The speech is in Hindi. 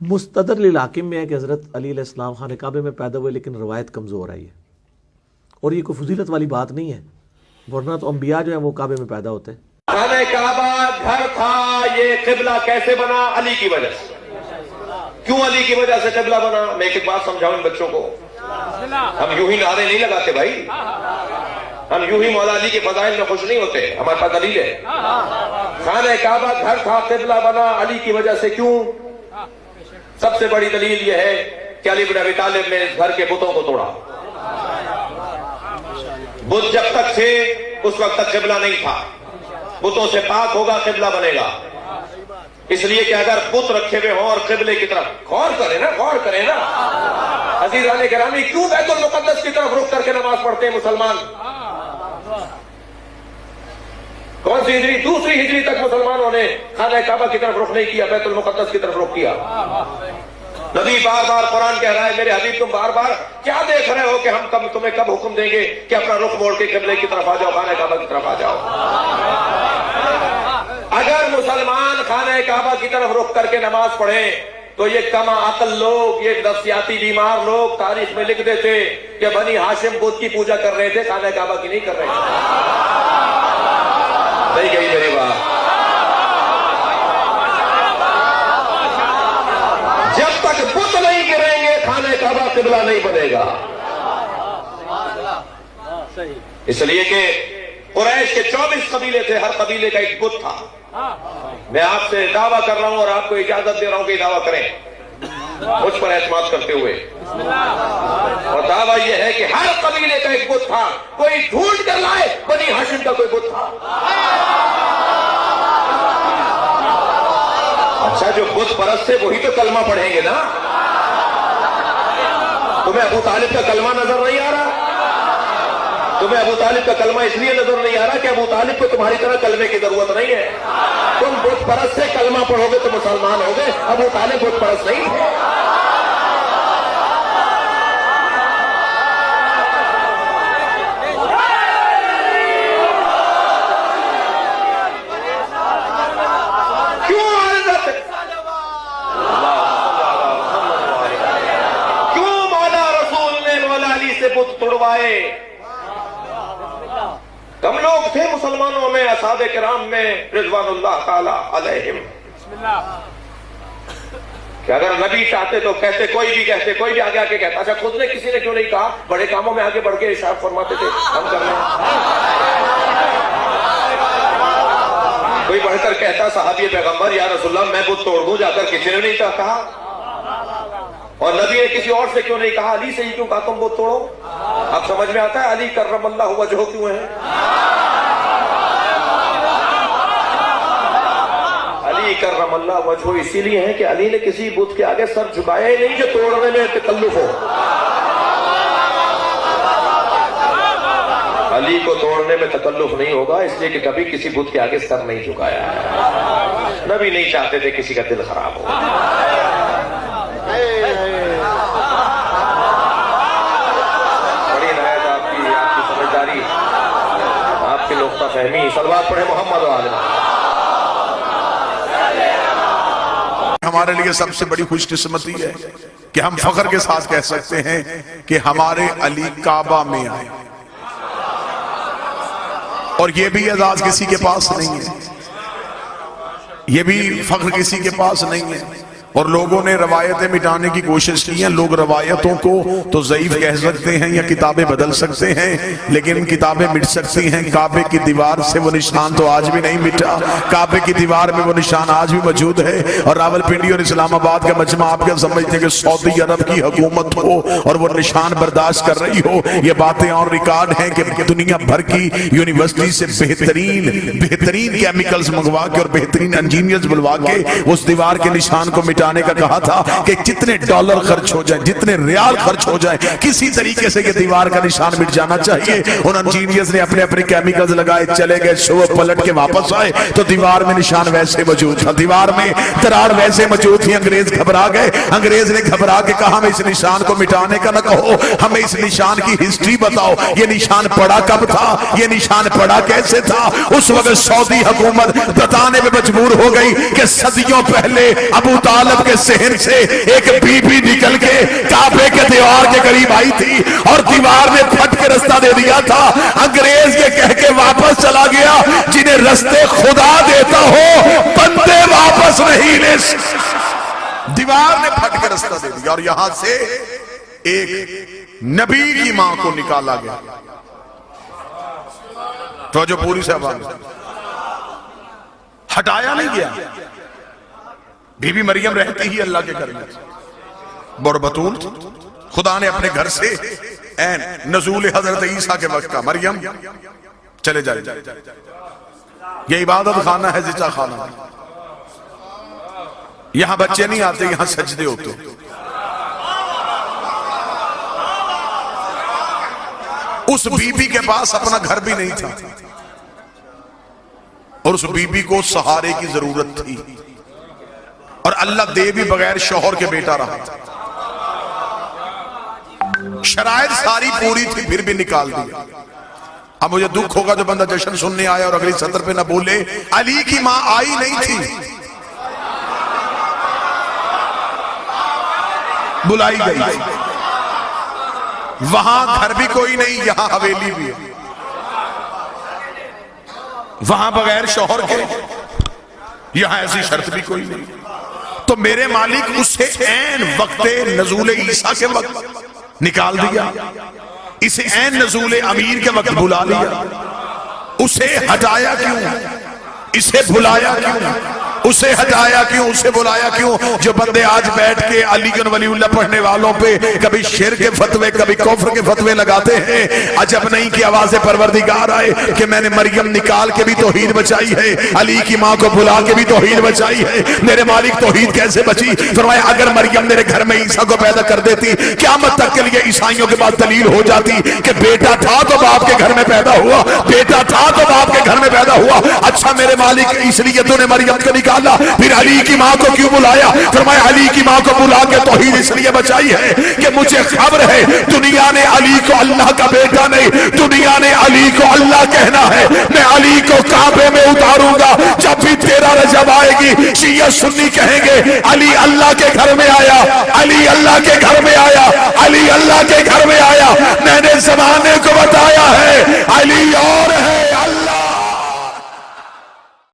मुस्तदर हाकिम में है कि हज़रत अली अलैहिस्सलाम खाने काबे में पैदा हुए, लेकिन रवायत कमज़ोर आई है और ये कोई फजीलत वाली बात नहीं है, वरना तो अंबिया जो है वो काबे में पैदा होते हैं। खाने काबा घर था, ये किबला कैसे बना? अली की वजह से। क्यों अली की वजह से किबला बना? मैं एक बात समझाऊं इन बच्चों को, हम यूं ही नारे नहीं लगाते भाई, हम यूं ही मौला अली के फजाइल में खुश नहीं होते, हमारे पास दलील है। खाने काबा घर था, किबला बना अली की वजह से। क्यों? सबसे बड़ी दलील यह है कि अली इब्न अबी तालिब ने इस घर के बुतों को तोड़ा। बुत जब तक थे उस वक्त तक किबला नहीं था, बुतों से पाक होगा किबला बनेगा। इसलिए कि अगर बुत रखे हुए हों और किबले की तरफ गौर करें ना, गौर करें ना अज़ीज़ान गिरामी, क्यों बैतुल मुक़द्दस की तरफ रुख करके नमाज पढ़ते हैं मुसलमान? कौन सी हिजरी? दूसरी हिजरी तक मुसलमानों ने खाना काबा की तरफ रुख नहीं किया, बैतुल मुक़द्दस की तरफ रुख किया। नबी बार बार कुरान कह रहा है, मेरे हबीब तुम बार बार क्या देख रहे हो कि हम तुम्हें कब हुक्म देंगे कि अपना रुख मोड़ के किबले की तरफ आ जाओ, खाना काबा की तरफ आ जाओ। अगर मुसलमान खाना काबा की तरफ रुख करके नमाज पढ़े तो ये कमा अकल लोग, ये नफ्सियाती बीमार लोग तारीख में लिख देते कि बनी हाशिम बुत की पूजा कर रहे थे, खाना काबा की नहीं कर रहे थे। नहीं गई मेरी बात। जब तक बुत नहीं गिरेंगे खाने काबा किबला नहीं बनेगा। इसलिए कि कुरैश के 24 कबीले थे, हर कबीले का एक बुत था। मैं आपसे दावा कर रहा हूं और आपको इजाजत दे रहा हूं कि दावा करें मुझ पर एतमाद करते हुए। और दावा यह है कि हर कबीले का एक बुत था, कोई ढूंढ कर लाए बनी हाशिम का कोई बुत था। अच्छा, जो बुत परस्त थे वही तो कलमा पढ़ेंगे ना। तुम्हें अबू तालिब का कलमा नजर नहीं आ रहा? तुम्हें अबू तालिब का कलमा इसलिए नजर नहीं आ रहा कि अबू तालिब को तुम्हारी तरह कलमे की जरूरत नहीं है। तुम बुत परस्त से कलमा पढ़ोगे तो मुसलमान होगे, अबू तालिब बुत परस्त नहीं थे। तोड़वाए? कम लोग थे मुसलमानों में, असहाबे किराम में रिज़वानुल्लाह ताला अलैहिम, कि अगर नबी चाहते तो कहते, कोई भी आगे आके कहता। अच्छा, खुद ने किसी ने क्यों नहीं कहा? बड़े कामों में आगे बढ़ के इरशाद फरमाते थे हम कर रहे हैं। कोई बढ़कर कहता सहाबी पैगंबर या रसूलुल्लाह मैं बुत तोड़ दूं, जाकर किसी ने नहीं कहा। और नबी ने किसी और से क्यों नहीं कहा? अली से ही क्यों कहा तुम बुत तोड़ो? अब समझ में आता है अली कर्रमल्लाहु वजहू क्यों है। अली कर्रमल्लाहु वजहू इसीलिए है कि अली ने किसी बुत के आगे सर झुकाया ही नहीं जो तोड़ने में तकल्लुफ हो। अली को तोड़ने में तकल्लुफ नहीं होगा, इसलिए कि कभी किसी बुत के आगे सर नहीं झुकाया है। नबी नहीं चाहते थे किसी का दिल खराब हो। बड़ी नायत आपकी समझदारी, आपकी नुक्ता फहमी। सलवात पढ़े मोहम्मद वाले। हमारे लिए सबसे बड़ी खुशकिस्मती है कि हम फख्र के साथ कह सकते हैं कि हमारे अली काबा में आए, और ये भी एजाज किसी के पास नहीं है, ये भी फख्र किसी के पास नहीं है। और लोगों ने रवायतें मिटाने की कोशिश की है। लोग रवायतों को तो ज़ईफ कह सकते हैं या किताबें बदल सकते हैं, लेकिन किताबें मिट सकती हैं। काबे की दीवार से वो निशान तो आज भी नहीं मिटा, काबे की दीवार में वो निशान आज भी मौजूद है। और रावलपिंडी और इस्लामाबाद का मजमा आप क्या समझते हैं कि सऊदी अरब की हुकूमत हो और वो निशान बर्दाश्त कर रही हो? ये बातें और रिकॉर्ड हैं कि दुनिया भर की यूनिवर्सिटी से बेहतरीन केमिकल्स मंगवा के और बेहतरीन इंजीनियर्स बुलवा के उस दीवार के निशान को मिटाने का कहा था कि जितने डॉलर खर्च हो जाए, जितने रियाल खर्च हो जाए, किसी तरीके से ये दीवार का निशान मिट जाना चाहिए। उन इंजीनियर्स ने अपने अपने केमिकल्स लगाए, चले गए, सुबह पलट के वापस आए तो दीवार में निशान वैसे मौजूद था, दीवार में दरार वैसे मौजूद थी। अंग्रेज घबरा गए, अंग्रेज ने घबरा के कहा हमें इस निशान को मिटाने का न कहो, हमें इस निशान की हिस्ट्री बताओ। ये निशान पड़ा कब था, ये निशान पड़ा कैसे था? उस वक्त सऊदी हुकूमत बताने में मजबूर हो गई कि सदियों पहले अबू तालिब तालिब के सहन से एक बीबी निकल के काबे के दीवार के करीब आई थी और दीवार ने फट के रास्ता दे दिया था। अंग्रेज ये कह के वापस चला गया, जिन्हें रास्ते खुदा देता हो बंदे वापस नहीं ले। दीवार ने फट के रास्ता दे दिया और यहां से एक नबी की मां को निकाला गया। तो जो पूरी साहब हटाया नहीं गया। बीबी मरियम रहती ही अल्लाह के घर में बरबतूल, खुदा ने अपने घर से ऐन नजूल हजरत ईसा के वक्त का, मरियम चले जाए, ये इबादत खाना है, जिचा खाना। यहां बच्चे नहीं आते, यहां सजदे होते। उस बीबी के पास अपना घर भी नहीं था और उस बीबी को सहारे की जरूरत थी और अल्लाह दे भी बगैर शौहर के बेटा रहा था। शराइत सारी पूरी थी, फिर भी निकाल दिया। अब मुझे दुख होगा जो बंदा जश्न सुनने आया और अगली सत्र पे ना बोले अली की मां आई नहीं थी, बुलाई गई। वहां घर भी कोई नहीं, यहां हवेली भी है। वहां बगैर शौहर के, यहां ऐसी शर्त भी कोई नहीं। तो मेरे मालिक उसे ऐन वक्ते नजूल ईसा के वक्त निकाल दिया, इसे ऐन नजूल अमीर के वक्त बुला लिया। उसे हटाया क्यों, इसे बुलाया क्यों, उसे हटाया क्यों, उसे बुलाया क्यों? जो बंदे आज बैठ के अली वलीउल्लाह पढ़ने वालों पे कभी शिर के फतवे कभी कुफ्र के फतवे लगाते हैं, अजब नहीं कि आवाज़े परवरदिगार आए कि मैंने मरियम निकाल के भी तौहीद बचाई है, अली की मां को बुला के भी तौहीद बचाई है। मेरे मालिक तौहीद कैसे बची? फरमाया अगर मरियम मेरे घर में ईसा को पैदा कर देती, क़यामत तक के लिए ईसाइयों के पास दलील हो जाती कि बेटा था तो बाप के घर में पैदा हुआ, बेटा था तो बाप के घर में पैदा हुआ। अच्छा मेरे मालिक इसलिए तूने मरियम को निकाला, फिर अली की मां को क्यों बुलाया? फरमाया अली की मां को बुला के तौहीद इसलिए बचाई है कि मुझे खबर है दुनिया ने अली को अल्लाह का बेटा नहीं, दुनिया ने अली को अल्लाह कहना है। मैं अली को काबे में उतारूंगा, जब भी तेरा रजब आएगी शिया सुन्नी कहेंगे अली अल्लाह के घर में आया, अली अल्लाह के घर में आया, अली अल्लाह के घर में आया। मैंने जमाने को बताया है अली और है।